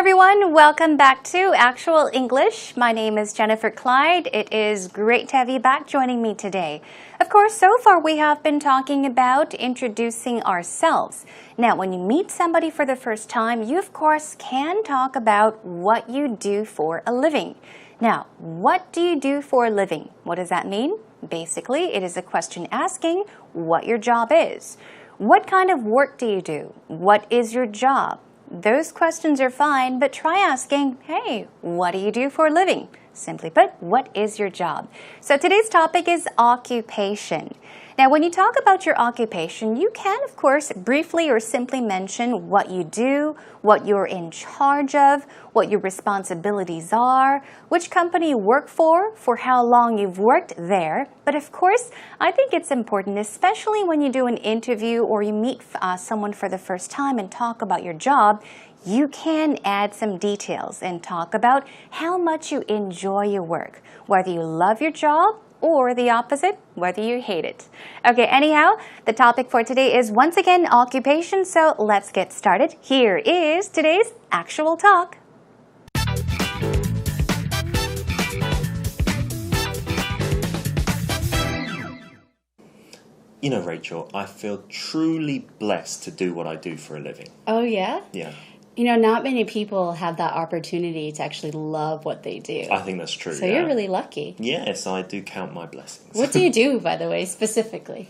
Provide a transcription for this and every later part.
everyone, welcome back to Actual English. My name is Jennifer Clyde. It is great to have you back joining me today. Of course, so far we have been talking about introducing ourselves. Now, when you meet somebody for the first time, you of course can talk about what you do for a living. Now, what do you do for a living? What does that mean? Basically, it is a question asking what your job is. What kind of work do you do? What is your job? Those questions are fine, but try asking, hey, what do you do for a living? Simply put, what is your job? So today's topic is occupation. Now, when you talk about your occupation, you can, of course, briefly or simply mention what you do, what you're in charge of, what your responsibilities are, which company you work for how long you've worked there. But of course, I think it's important, especially when you do an interview or you meet someone for the first time and talk about your job, you can add some details and talk about how much you enjoy your work, whether you love your job or the opposite, whether you hate it. Okay, anyhow, the topic for today is once again occupation, so let's get started. Here is today's actual talk. You know, Rachel, I feel truly blessed to do what I do for a living. Oh, yeah? Yeah. You know, not many people have that opportunity to actually love what they do. I think that's true. So you're really lucky. Yes, I do count my blessings. What do you do, by the way, specifically?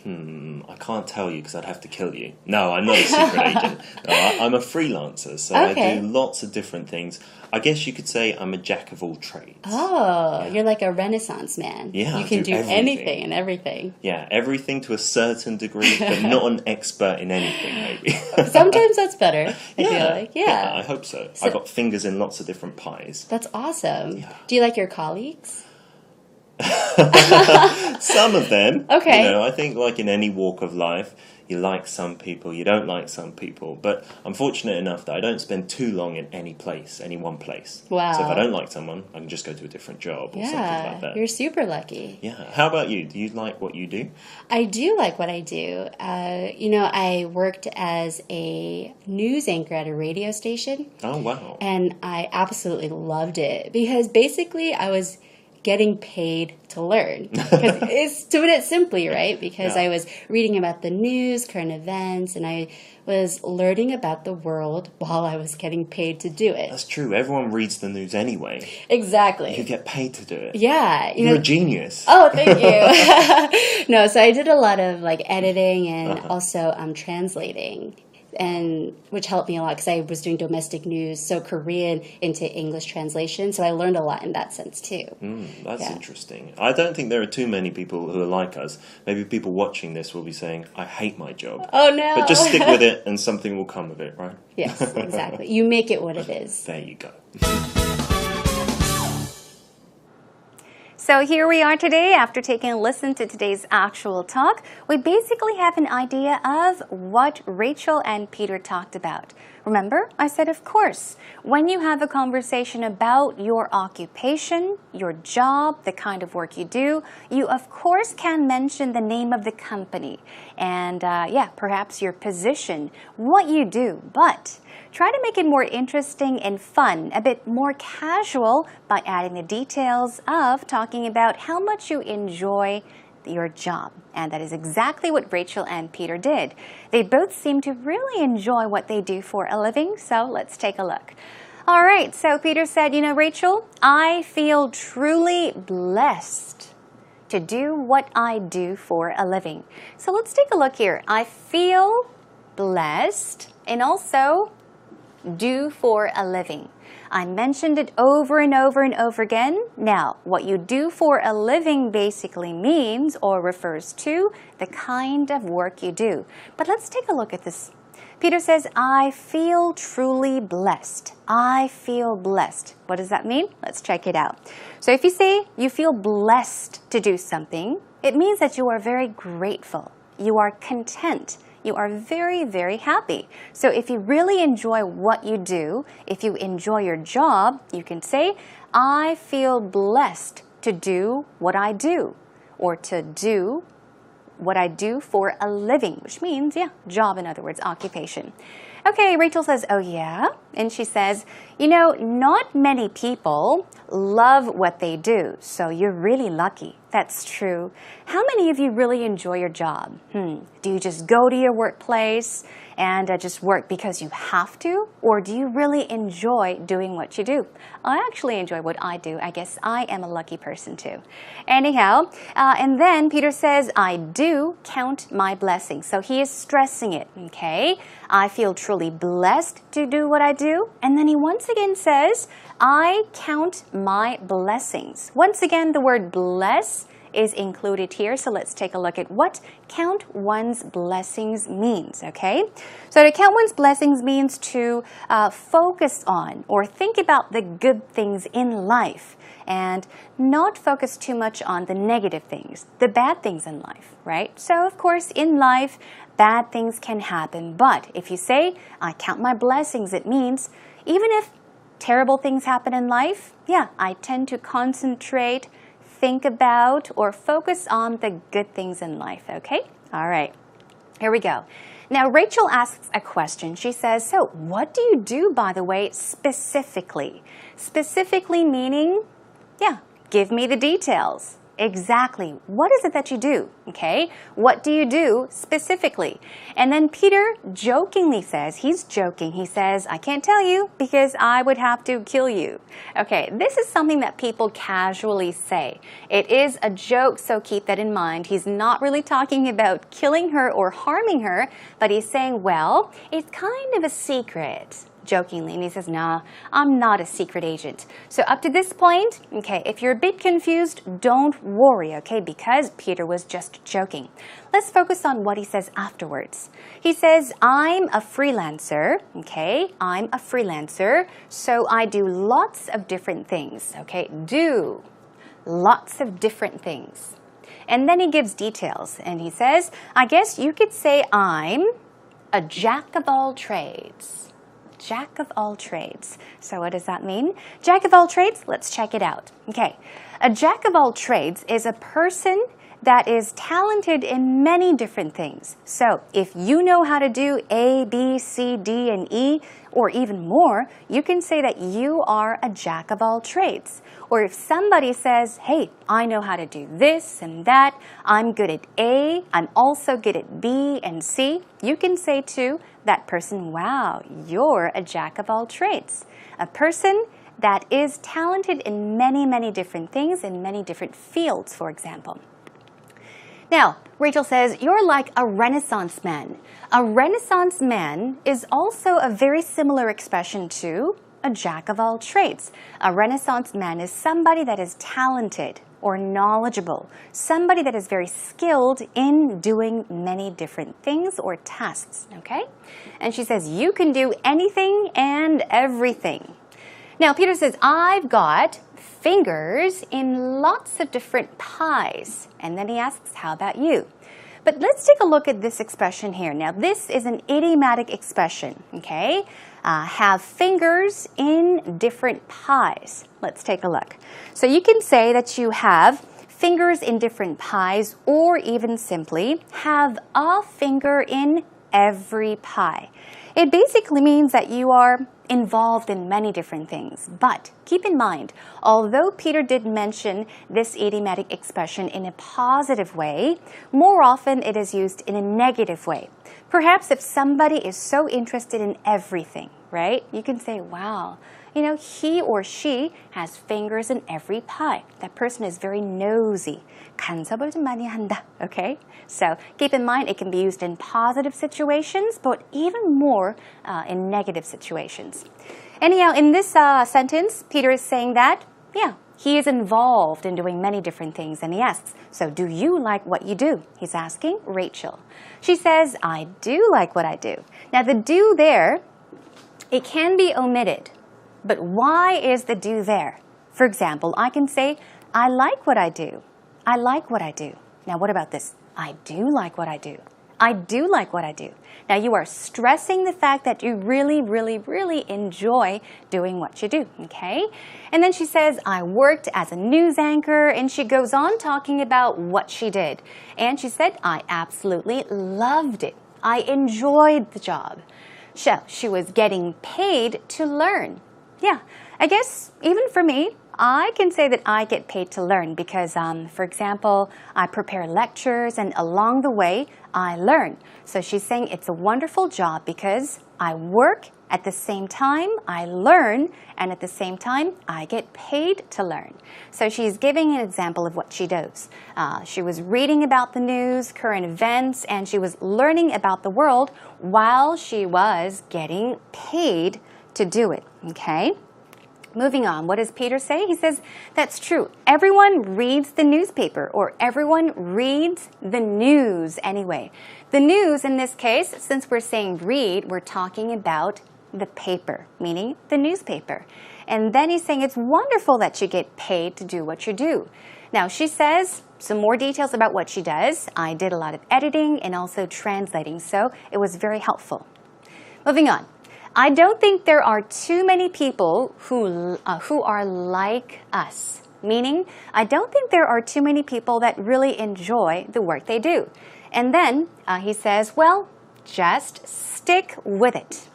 I can't tell you because I'd have to kill you. No, I'm not a secret agent. No, I'm a freelancer, so Okay. I do lots of different things. I guess you could say I'm a jack of all trades. Oh, You're like a Renaissance man. Yeah, You I can do do everything. anything and everything. Yeah, everything to a certain degree, but not an expert in anything, maybe. Sometimes that's better, I feel like. Yeah. I hope so. I got fingers in lots of different pies. That's awesome. Yeah. Do you like your colleagues? Some of them. Okay. You know, I think like in any walk of life, you like some people, you don't like some people. But I'm fortunate enough that I don't spend too long in any one place. Wow. So if I don't like someone, I can just go to a different job or something like that. You're super lucky. Yeah. How about you? Do you like what you do? I do like what I do. I worked as a news anchor at a radio station. Oh, wow. And I absolutely loved it because basically I was getting paid to learn. It's to put it simply, right? Because Yeah. I was reading about the news, current events, and I was learning about the world while I was getting paid to do it. That's true. Everyone reads the news anyway. Exactly. You get paid to do it. Yeah. You're a genius. Oh, thank you. No, so I did a lot of like editing and also translating, and which helped me a lot because I was doing domestic news, so Korean into English translation. So I learned a lot in that sense too. That's interesting. I don't think there are too many people who are like us. Maybe people watching this will be saying, I hate my job. Oh no. But just stick with it and something will come of it, right? Yes, exactly. You make it what it is. There you go. So here we are today after taking a listen to today's actual talk. We basically have an idea of what Rachel and Peter talked about. Remember, I said of course, when you have a conversation about your occupation, your job, the kind of work you do, you of course can mention the name of the company and perhaps your position, what you do, but try to make it more interesting and fun, a bit more casual by adding the details of talking about how much you enjoy your job. And that is exactly what Rachel and Peter did. They both seem to really enjoy what they do for a living, so let's take a look. All right, so Peter said, Rachel, I feel truly blessed to do what I do for a living. So let's take a look here. I feel blessed and also do for a living. I mentioned it over and over and over again. Now, what you do for a living basically means or refers to the kind of work you do. But let's take a look at this. Peter says, I feel truly blessed. I feel blessed. What does that mean? Let's check it out. So if you say you feel blessed to do something, it means that you are very grateful. You are content. You are very, very happy. So if you really enjoy what you do, if you enjoy your job, you can say, I feel blessed to do what I do, or to do what I do for a living, which means, job, in other words, occupation. Okay, Rachel says, oh yeah? And she says, you know, not many people love what they do, so you're really lucky. That's true. How many of you really enjoy your job? Do you just go to your workplace and just work because you have to? Or do you really enjoy doing what you do? I actually enjoy what I do. I guess I am a lucky person too. Anyhow, and then Peter says, I do count my blessings. So he is stressing it, okay? I feel truly blessed to do what I do. And then he once again says, I count my blessings. Once again, the word bless is included here. So let's take a look at what count one's blessings means, okay? So to count one's blessings means to focus on or think about the good things in life and not focus too much on the negative things, the bad things in life, right? So of course, in life, bad things can happen. But if you say, I count my blessings, it means even if terrible things happen in life, yeah, I tend to concentrate, think about, or focus on the good things in life, okay? All right, here we go. Now, Rachel asks a question. She says, so what do you do, by the way, specifically? Specifically meaning, yeah, give me the details. Exactly. What is it that you do? Okay. What do you do specifically? And then Peter jokingly says, he's joking. He says, I can't tell you because I would have to kill you. Okay. This is something that people casually say. It is a joke, so keep that in mind. He's not really talking about killing her or harming her, but he's saying, well, it's kind of a secret. Jokingly, and he says, nah, I'm not a secret agent. So up to this point, okay, if you're a bit confused, don't worry, okay, because Peter was just joking. Let's focus on what he says afterwards. He says, I'm a freelancer, okay, I'm a freelancer, so I do lots of different things, okay, do lots of different things. And then he gives details, and he says, I guess you could say I'm a jack of all trades. Jack of all trades. So what does that mean? Jack of all trades, let's check it out. Okay, a jack of all trades is a person that is talented in many different things. So if you know how to do A, B, C, D, and E, or even more, you can say that you are a jack of all trades. Or if somebody says, hey, I know how to do this and that, I'm good at A, I'm also good at B and C, you can say to that person, wow, you're a jack of all trades. A person that is talented in many, many different things, in many different fields, for example. Now, Rachel says, you're like a Renaissance man. A Renaissance man is also a very similar expression to a jack of all trades. A Renaissance man is somebody that is talented or knowledgeable, somebody that is very skilled in doing many different things or tasks, okay? And she says, you can do anything and everything. Now, Peter says, I've got fingers in lots of different pies. And then he asks, how about you? But let's take a look at this expression here. Now, this is an idiomatic expression, okay? Have fingers in different pies. Let's take a look. So you can say that you have fingers in different pies, or even simply have a finger in every pie. It basically means that you are involved in many different things. But keep in mind, although Peter did mention this idiomatic expression in a positive way, more often it is used in a negative way. Perhaps if somebody is so interested in everything, right? You can say, wow, you know, he or she has fingers in every pie. That person is very nosy. 간섭을 좀 많이 한다, okay? So keep in mind, it can be used in positive situations, but even more in negative situations. Anyhow, in this sentence, Peter is saying that, yeah, he is involved in doing many different things. And he asks, so do you like what you do? He's asking Rachel. She says, I do like what I do. Now, the do there, it can be omitted. But why is the do there? For example, I can say, I like what I do. I like what I do. Now, what about this? I do like what I do. I do like what I do. Now, you are stressing the fact that you really, really, really enjoy doing what you do, okay? And then she says, I worked as a news anchor, and she goes on talking about what she did. And she said, I absolutely loved it. I enjoyed the job. So she was getting paid to learn. Yeah, I guess even for me, I can say that I get paid to learn because, for example, I prepare lectures and along the way, I learn. So she's saying it's a wonderful job because I work, at the same time, I learn, and at the same time, I get paid to learn. So she's giving an example of what she does. She was reading about the news, current events, and she was learning about the world while she was getting paid to do it, okay? Moving on, what does Peter say? He says, that's true. Everyone reads the newspaper, or everyone reads the news anyway. The news in this case, since we're saying read, we're talking about the paper, meaning the newspaper. And then he's saying it's wonderful that you get paid to do what you do. Now, she says some more details about what she does. I did a lot of editing and also translating, so it was very helpful. Moving on. I don't think there are too many people who are like us. Meaning, I don't think there are too many people that really enjoy the work they do. And then he says, well, just stick with it.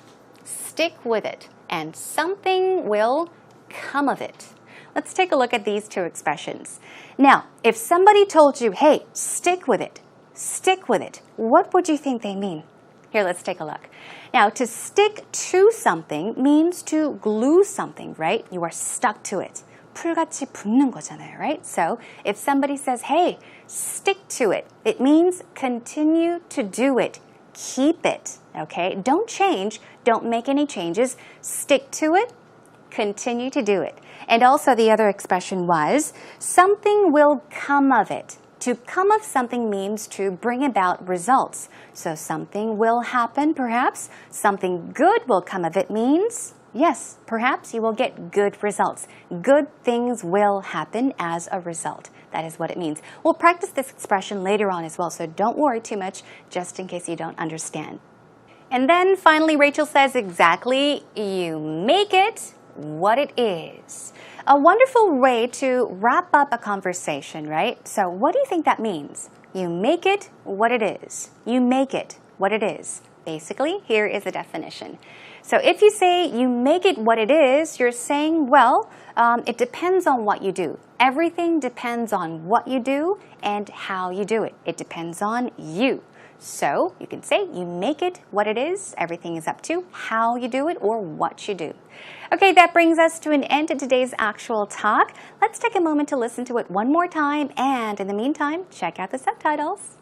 Stick with it, and something will come of it. Let's take a look at these two expressions. Now, if somebody told you, hey, stick with it, what would you think they mean? Here, let's take a look. Now, to stick to something means to glue something, right? You are stuck to it. 풀같이 붙는 거잖아요, right? So, if somebody says, hey, stick to it, it means continue to do it. Keep it, okay? Don't change. Don't make any changes. Stick to it. Continue to do it. And also the other expression was, something will come of it. To come of something means to bring about results. So something will happen, perhaps. Something good will come of it means, yes, perhaps you will get good results. Good things will happen as a result. That is what it means. We'll practice this expression later on as well, so don't worry too much, just in case you don't understand. And then finally, Rachel says exactly, you make it what it is. A wonderful way to wrap up a conversation, right? So what do you think that means? You make it what it is. You make it what it is. Basically, here is a definition. So if you say you make it what it is, you're saying, well, it depends on what you do. Everything depends on what you do and how you do it. It depends on you. So you can say you make it what it is. Everything is up to how you do it or what you do. Okay, that brings us to an end to today's actual talk. Let's take a moment to listen to it one more time, and in the meantime, check out the subtitles.